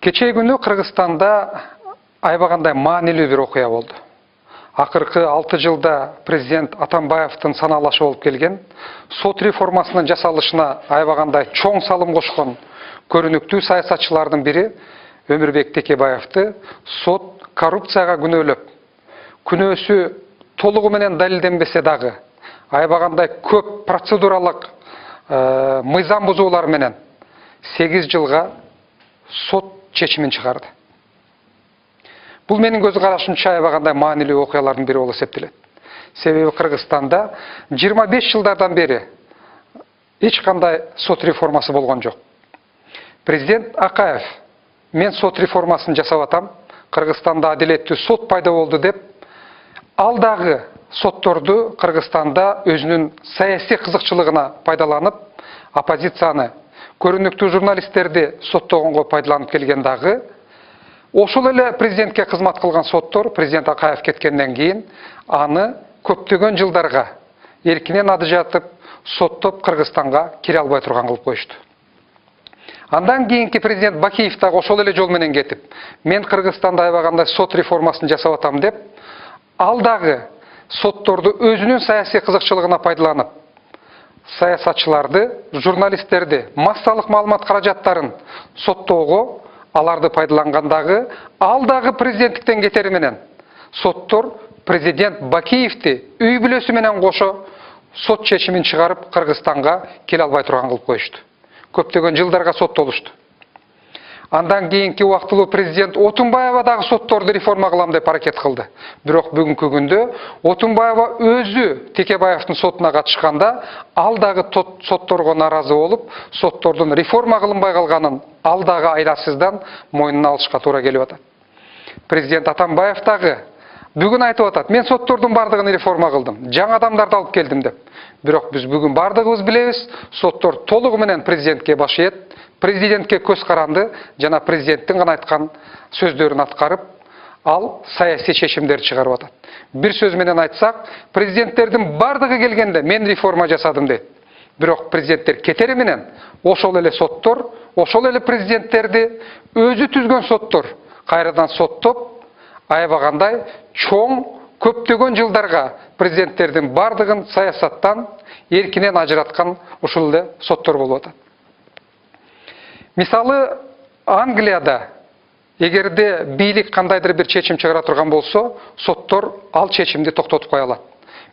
Кече күнү Кыргызстанда айбагандай маанилүү бир окуя болду. Акыркы 6 жылда президент Атамбаевдин саналашы болуп келген, сот реформасынын жасалышына айбагандай чоң салым кошкон көрүнүктүү саясатчылардын бири Өмүрбек Текебаевди сот коррупцияга күнөөлөп, күнөөсү толугу менен далилденбесе дагы, айбагандай көп процедуралык мыйзам бузуулар менен 8 жылга сот чечимин чыгарды. Бул менин көз карашымча айбагандай маанилүү окуялардын бири болуп эсептелет. Себеби Кыргызстанда 25 жылдардан бери эч кандай сот реформасы болгон жок. Президент Акаев мен сот реформасын жасап атам, Кыргызстанда адилеттүү сот пайда болду деп, ал дагы сотторду Кыргызстанда өзүнүн саясий кызыкчылыгына пайдаланып, оппозицияны, көрүнүктүү журналисттерди соттогонго пайдаланып келген дагы, ошол эле президентке кызмат кылган соттор президент Акаев кеткенден кийин аны көптөгөн жылдарга эркинен ады жатып, соттоп Кыргызстанга кире албай турган кылып коюшту. Андан кийинки президент Бакиев дагы ошол эле жол менен кетип, мен Кыргызстанда айбагандай сот реформасын жасап атам деп, ал дагы сотторду өзүнүн саясий кызыкчылыгына пайдаланып, саясатчыларды, журналисттерди, массалык маалымат каражаттарын соттоого аларды пайдалангандагы, ал дагы президенттиктен кетери менен соттор президент Бакиевди үй бүлөсү менен кошо сот чечимин чыгарып Кыргызстанга келе албай турган кылып коюшту. Көптөгөн жылдарга соттолушту. Андан кийинки убактылуу президент Отунбаева дагы сотторду реформа кылам деп аракет кылды. Бирок бүгүнкү күндө Отунбаева өзү Текебаевдин сотуна катышканда, ал дагы сотторго наразы болуп, соттордун реформа кылынбай калганын ал дагы айласыздан мойнуна алышка туура келип атат. Президент Атамбаев дагы бүгүн айтып атат, мен соттордун бардыгын реформа кылдым, жаңы адамдарды алып келдим деп. Бирок биз бүгүн бардыгыбыз билебиз, соттор толугу менен президентке баш ийет, президентке көз каранды, жана президенттин гана айткан сөздөрүн аткарып, ал саясий чечимдер чыгарып атат. Бир сөз менен айтсак, президенттердин бардыгы келгенде мен реформа жасадым дейт. Бирок президенттер кетери менен ошол эле соттор, ошол эле президенттерди өзү түзгөн соттор кайрадан соттоп, айбагандай чоң көптөгөн жылдарга президенттердин бардыгын саясаттан эркинен ажыраткан ушул эле соттор болуп атат. Мисалы, Англияда эгерде бийлик кандайдыр бир чечим чыгара турган болсо, соттор ал чечимди токтотуп кое алат.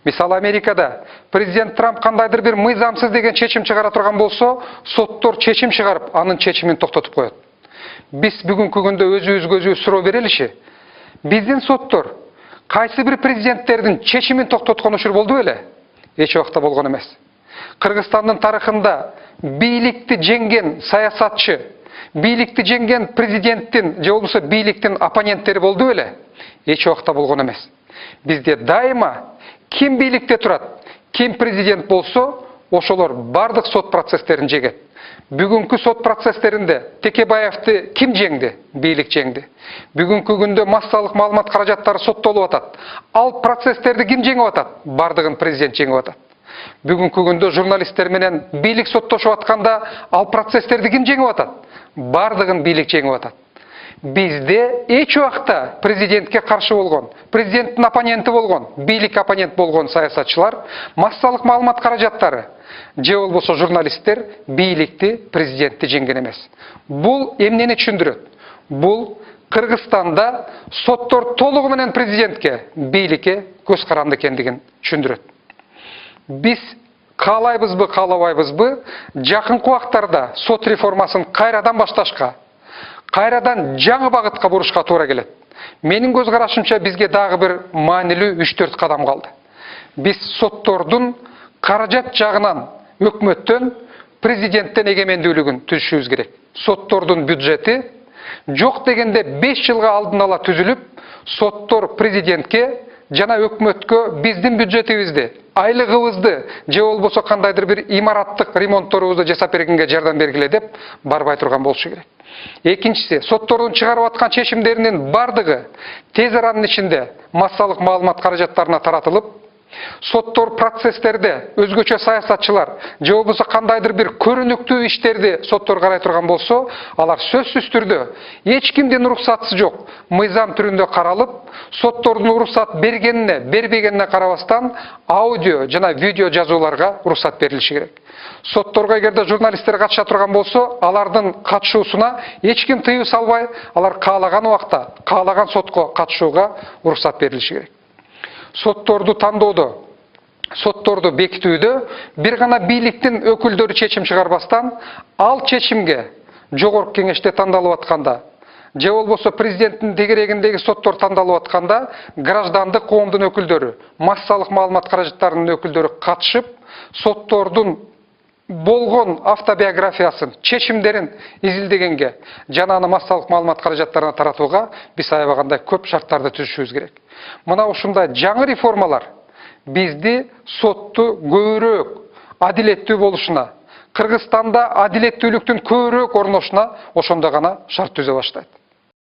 Мисалы, Америкада президент Трамп кандайдыр бир мыйзамсыз деген чечим чыгара турган болсо, соттор чечим чыгарып, анын чечимин токтотуп коет. Биз бүгүнкү күндө өзүбүзгө өзүбүз суроо берелиши, биздин соттор кайсы бир президенттердин чечимин токтоткон учур болду беле? Эч убакта болгон эмес. Кыргызстандын тарыхында бийликти жеңген саясатчы, бийликти жеңген президенттин же болбосо бийликтин оппоненттери болду беле? Эч убакта болгон эмес. Бизде дайыма ким бийликте турат, ким президент болсо, ошолор бардык сот процесстерин жегет. Бүгүнкү сот процесстеринде Текебаевди ким жеңди? Бийлик жеңди. Бүгүнкү күндө массалык маалымат каражаттары соттолуп атат. Ал процесстерди ким жеңип атат? Бардыгын президент жеңип атат. Бүгүнкү күндө журналисттер менен бийлик соттошуп атканда, ал процесстерди ким жеңип атат? Бардыгын бийлик жеңип атат. Бизде эч убакта президентке каршы болгон, президенттин оппоненти болгон, бийлик оппонент болгон саясатчылар, массалык маалымат каражаттары же болбосо журналисттер бийликти, президентти жеңген эмес. Бул эмнени түшүндүрөт? Бул Кыргызстанда соттор толугу менен президентке, бийликке көз каранды экендигин түшүндүрөт. Биз каалайбызбы, каалабайбызбы, жакынкы убактарда сот реформасын кайрадан башташка, кайрадан жаңы багытка бурушка туура келет. Менин көз карашымча бизге дагы бир маанилүү 3-4 кадам калды. Биз соттордун каражат жагынан өкмөттөн, президенттен эгемендүүлүгүн түзүшүбүз керек. Соттордун бюджети жок дегенде 5 жылга алдын ала түзүлүп, соттор президентке жана өкмөткө биздин бюджетибизди, айлыгыбызды же болбосо кандайдыр бир имараттык ремонтторубузду жасап бергенге жардам бергиле деп барбай турган болушу керек. Экинчиси, соттордун чыгарып аткан чечимдеринин бардыгы тез аранын ичинде массалык маалымат каражаттарына таратылып, Соттор процесстерде өзгөчө саясатчылар же болбосо кандайдыр бир көрүнүктүү иштерди соттор карай турган болсо, алар сөзсүз түрдө эч кимдин уруксатысы жок мыйзам түрүндө каралып, соттордун уруксат бергенине, бербегенине карабастан аудио жана видео жазууларга уруксат берилиши керек. Сотторго эгерде журналисттер катыша турган болсо, алардын катышуусуна эч ким тыюу салбай, алар каалаган убакта, каалаган сотко катышууга уруксат берилиши керек. Сотторду тандоодо, сотторду бекитүүдө бир гана бийликтин өкүлдөрү чечим чыгарбастан, ал чечимге жогорку кеңеште тандалып атканда, же болбосо президенттин тегерегиндеги соттор тандалып атканда, граждандык коомдун өкүлдөрү, массалык маалымат каражаттарынын өкүлдөрү катышып, соттордун болгон автобиографиясын, чечимдерин изилдегенге жана аны массалык маалымат каражаттарына таратууга биз аябагандай көп шарттарды түзүшүбүз керек. Мына ушундай жаңы реформалар бизди сотту көбүрөөк адилеттүү болушуна, Кыргызстанда адилеттүүлүктүн көбүрөөк орношуна ошондо гана шарт түзө баштайт.